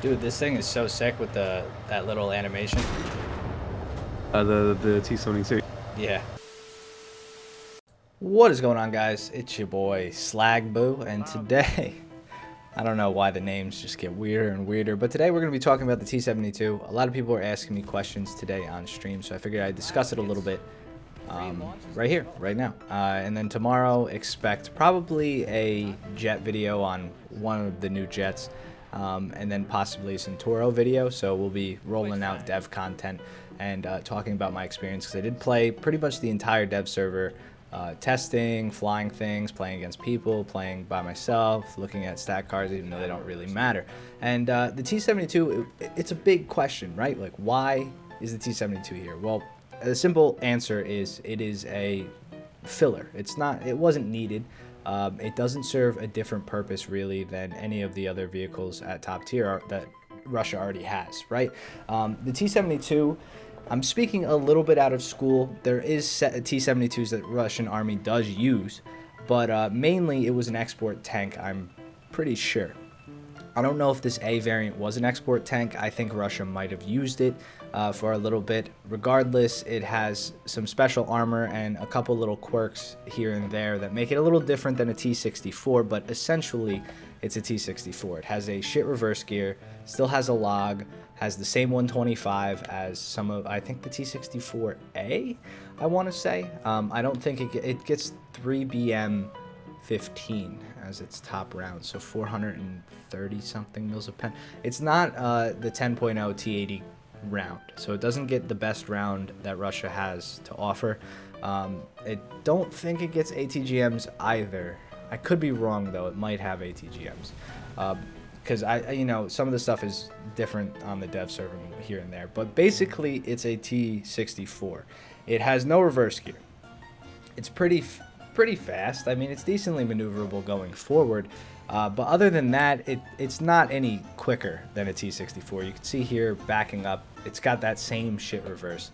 Dude, this thing is so sick with that little animation. The T72. Yeah. What is going on, guys? It's your boy Slagboo, and today, I don't know why the names just get weirder and weirder, but today we're going to be talking about the T72. A lot of people are asking me questions today on stream, so I figured I'd discuss it a little bit right here, right now. And then tomorrow, expect probably a jet video on one of the new jets. And then possibly a Centauro video, so we'll be rolling out dev content and talking about my experience, because I did play pretty much the entire dev server, testing, flying things, playing against people, playing by myself, looking at stat cards even though they don't really matter. And the T72, it's a big question, right? Like, why is the T72 here? Well, the simple answer is it is a filler. It wasn't needed. It doesn't serve a different purpose really than any of the other vehicles at top tier that Russia already has, right? The T-72, I'm speaking a little bit out of school. There is T-72s that Russian army does use, but mainly it was an export tank, I'm pretty sure. I don't know if this A variant was an export tank. I think Russia might have used it for a little bit. Regardless, it has some special armor and a couple little quirks here and there that make it a little different than a T-64, but essentially it's a T-64. It has a shit reverse gear, still has a log, has the same 125 as some of, I think, the T-64A, I want to say. I don't think it gets 3 BM 15 as its top round, so 430 something mils a pen. It's not the 10.0 T80 round, so it doesn't get the best round that Russia has to offer. I don't think it gets ATGMs either. I could be wrong though, it might have ATGMs, because some of the stuff is different on the dev server here and there, but basically it's a T64. It has no reverse gear. It's pretty fast. I mean, it's decently maneuverable going forward, but other than that, it's not any quicker than a T-64. You can see here, backing up, it's got that same shit reverse.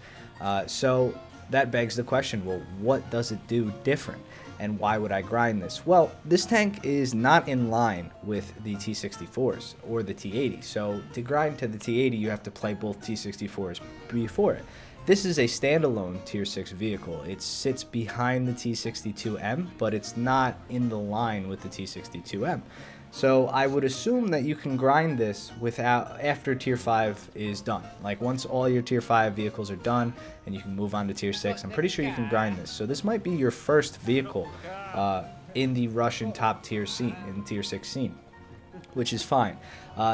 So that begs the question, well, what does it do different, and why would I grind this? Well, this tank is not in line with the T-64s or the T-80, so to grind to the T-80, you have to play both T-64s before it. This is a standalone Tier 6 vehicle. It sits behind the T62M, but it's not in the line with the T62M. So I would assume that you can grind this after Tier 5 is done. Like, once all your Tier 5 vehicles are done and you can move on to Tier 6, I'm pretty sure you can grind this. So this might be your first vehicle in the Russian top tier scene, in Tier 6 scene, which is fine.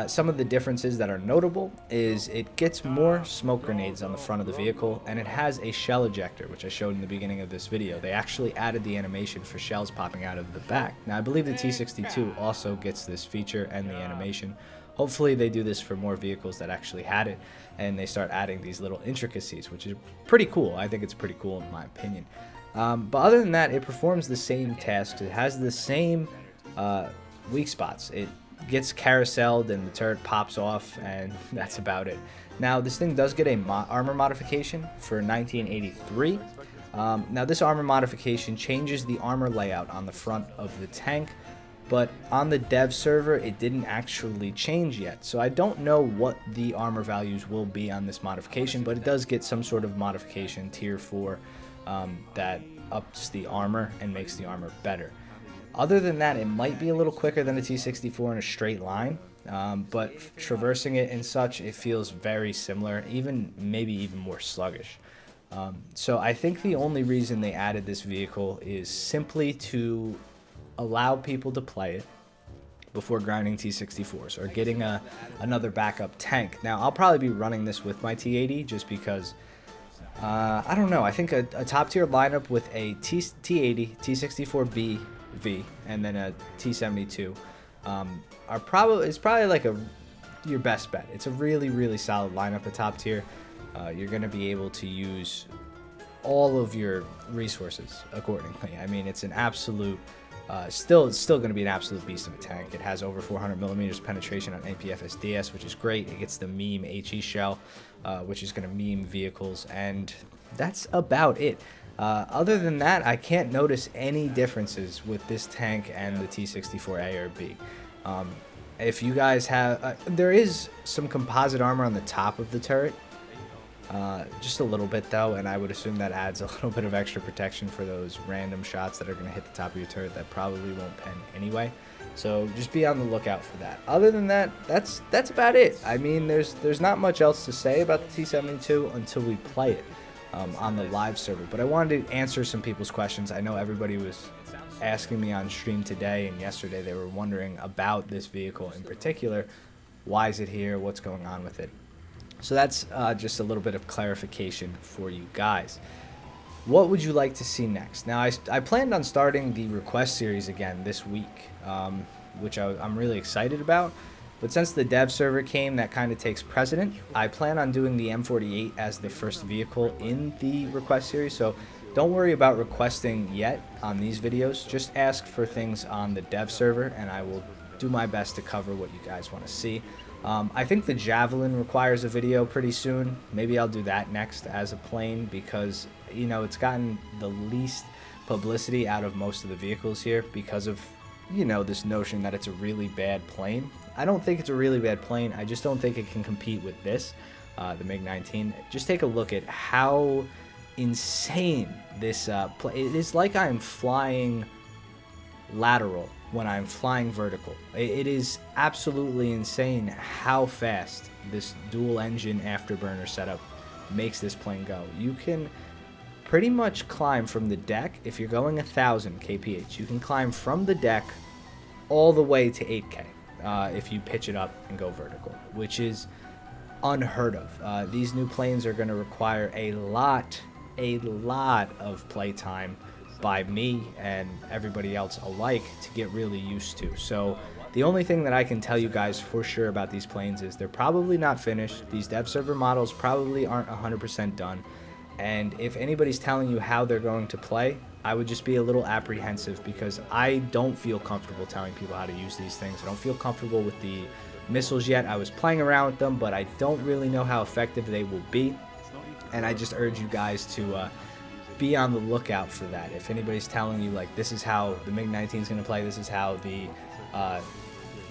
Some of the differences that are notable is it gets more smoke grenades on the front of the vehicle, and it has a shell ejector, which I showed in the beginning of this video. They actually added the animation for shells popping out of the back. Now, I believe the T-62 also gets this feature and the animation. Hopefully they do this for more vehicles that actually had it, and they start adding these little intricacies, which is pretty cool. I think it's pretty cool in my opinion. But other than that, it performs the same tasks. It has the same weak spots. It gets carouseled and the turret pops off, and that's about it. Now, this thing does get a armor modification for 1983. Now, this armor modification changes the armor layout on the front of the tank, but on the dev server it didn't actually change yet, so I don't know what the armor values will be on this modification, but it does get some sort of modification tier 4 that ups the armor and makes the armor better. Other than that, it might be a little quicker than a T-64 in a straight line, but traversing it and such, it feels very similar, maybe even more sluggish. So I think the only reason they added this vehicle is simply to allow people to play it before grinding T-64s or getting another backup tank. Now, I'll probably be running this with my T-80 just because, I don't know, I think a top tier lineup with a T-80, T-64B, V, and then a T-72 is probably like your best bet. It's a really solid lineup at top tier. You're going to be able to use all of your resources accordingly. I mean, it's an absolute still going to be an absolute beast of a tank. It has over 400 millimeters penetration on APFSDS, which is great. It gets the meme HE shell, which is going to meme vehicles, and that's about it. Other than that, I can't notice any differences with this tank and the T-64A or B. If you guys have, there is some composite armor on the top of the turret, just a little bit though, and I would assume that adds a little bit of extra protection for those random shots that are going to hit the top of your turret that probably won't pen anyway. So just be on the lookout for that. Other than that, that's about it. I mean, there's not much else to say about the T72 until we play it on the live server. But I wanted to answer some people's questions. I know everybody was asking me on stream today and yesterday. They were wondering about this vehicle in particular. Why is it here? What's going on with it? So that's just a little bit of clarification for you guys. What would you like to see next? Now, I planned on starting the request series again this week, which I'm really excited about. But since the dev server came, that kind of takes precedent. I plan on doing the M48 as the first vehicle in the request series. So don't worry about requesting yet on these videos. Just ask for things on the dev server, and I will do my best to cover what you guys want to see. I think the Javelin requires a video pretty soon. Maybe I'll do that next as a plane because, you know, it's gotten the least publicity out of most of the vehicles here because of, you know, this notion that it's a really bad plane. I don't think it's a really bad plane. I just don't think it can compete with this, the MiG-19. Just take a look at how insane this plane. It is like I'm flying lateral when I'm flying vertical. It is absolutely insane how fast this dual engine afterburner setup makes this plane go. You can pretty much climb from the deck. If you're going 1000 kph, you can climb from the deck all the way to 8k if you pitch it up and go vertical, which is unheard of. These new planes are going to require a lot of playtime by me and everybody else alike to get really used to. So the only thing that I can tell you guys for sure about these planes is they're probably not finished. These dev server models probably aren't 100% done. And if anybody's telling you how they're going to play, I would just be a little apprehensive because I don't feel comfortable telling people how to use these things. I don't feel comfortable with the missiles yet. I was playing around with them, but I don't really know how effective they will be. And I just urge you guys to be on the lookout for that. If anybody's telling you like this is how the MiG-19 is going to play, this is how the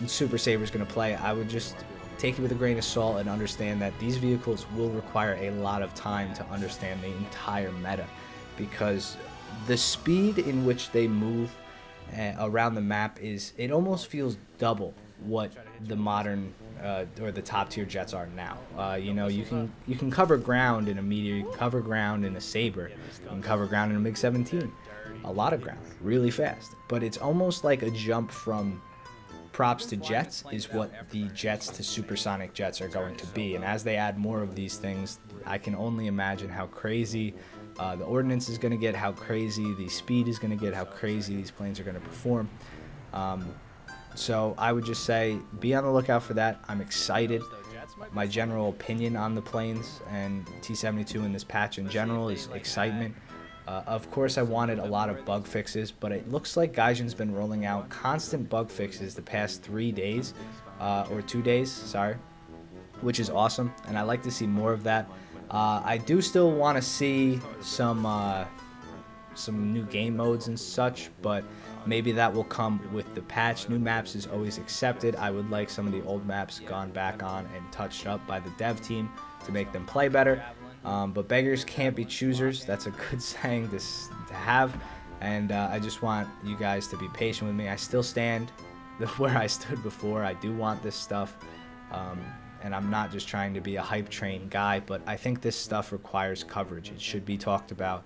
Super Saber is going to play, I would just take it with a grain of salt and understand that these vehicles will require a lot of time to understand the entire meta, because the speed in which they move around the map it almost feels double what the modern or the top tier jets are now. You know, you can cover ground in a Meteor, you can cover ground in a Saber, you can cover ground in a MiG-17, a lot of ground, really fast. But it's almost like a jump from props to jets is what the jets to supersonic jets are going to be. And as they add more of these things, I can only imagine how crazy the ordnance is going to get, how crazy the speed is going to get, how crazy these planes are going to perform. So I would just say be on the lookout for that. I'm excited. My general opinion on the planes and T72 in this patch in general is excitement. Of course, I wanted a lot of bug fixes, but it looks like Gaijin's been rolling out constant bug fixes the past 3 days, or 2 days, sorry, which is awesome, and I like to see more of that. I do still want to see some new game modes and such, but maybe that will come with the patch. New maps is always accepted. I would like some of the old maps gone back on and touched up by the dev team to make them play better. But beggars can't be choosers. That's a good saying to have. And I just want you guys to be patient with me. I still stand where I stood before. I do want this stuff. And I'm not just trying to be a hype train guy, but I think this stuff requires coverage. It should be talked about.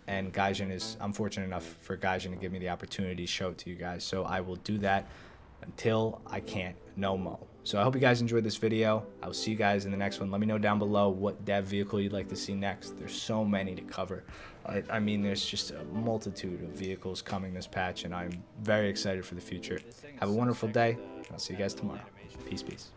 And Gaijin I'm fortunate enough for Gaijin to give me the opportunity to show it to you guys. So I will do that until I can't no mo. So I hope you guys enjoyed this video. I will see you guys in the next one. Let me know down below what dev vehicle you'd like to see next. There's so many to cover. I mean, there's just a multitude of vehicles coming this patch, and I'm very excited for the future. Have a wonderful day. I'll see you guys tomorrow. Peace, peace.